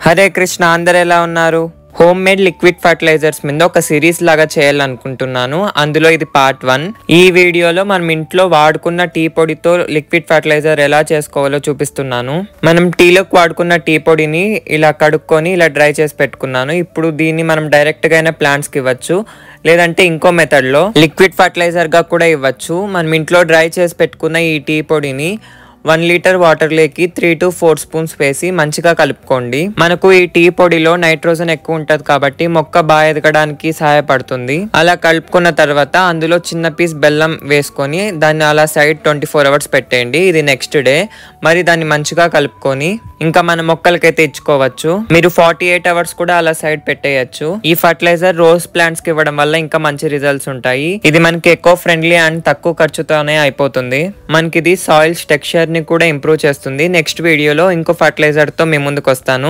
హరే కృష్ణ, అందరు ఎలా ఉన్నారు? హోమ్ మేడ్ లిక్విడ్ ఫర్టిలైజర్స్ మీద ఒక సిరీస్ లాగా చేయాలనుకుంటున్నాను. అందులో ఇది పార్ట్ 1. ఈ వీడియోలో మనం ఇంట్లో వాడుకున్న టీ పొడితో లిక్విడ్ ఫర్టిలైజర్ ఎలా చేసుకోవాలో చూపిస్తున్నాను. మనం టీలోకి వాడుకున్న టీ పొడిని ఇలా కడుక్కొని ఇలా డ్రై చేసి పెట్టుకున్నాను. ఇప్పుడు దీన్ని మనం డైరెక్ట్ గా అయినా ప్లాంట్స్ కి ఇవ్వచ్చు, లేదంటే ఇంకో మెథడ్ లో లిక్విడ్ ఫర్టిలైజర్ గా కూడా ఇవ్వచ్చు. మనం ఇంట్లో డ్రై చేసి పెట్టుకున్న ఈ టీ పొడిని 1 లీటర్ వాటర్ లేకి 3 to 4 స్పూన్స్ వేసి మంచిగా కలుపుకోండి. మనకు ఈ టీ పొడిలో నైట్రోజన్ ఎక్కువ ఉంటది కాబట్టి మొక్క బాగా ఎదగడానికి సహాయపడుతుంది. అలా కలుపుకున్న తర్వాత అందులో చిన్న పీస్ బెల్లం వేసుకొని దాన్ని అలా సైడ్ 24 అవర్స్ పెట్టేయండి. ఇది నెక్స్ట్ డే. మరి దాన్ని మంచిగా కలుపుకొని ఇంకా మన మొక్కలకైతే ఇచ్చుకోవచ్చు. మీరు 48 అవర్స్ కూడా అలా సైడ్ పెట్టేయచ్చు. ఈ ఫర్టిలైజర్ రోజ్ ప్లాంట్స్ కి ఇవ్వడం వల్ల ఇంకా మంచి రిజల్ట్స్ ఉంటాయి. ఇది మనకి ఎకో ఫ్రెండ్లీ అండ్ తక్కువ ఖర్చుతోనే అయిపోతుంది. మనకి ఇది సాయిల్స్ టెక్స్చర్ ని కూడా ఇంప్రూవ్ చేస్తుంది. నెక్స్ట్ వీడియోలో ఇంకో ఫర్టిలైజర్ తో మీ ముందుకు వస్తాను.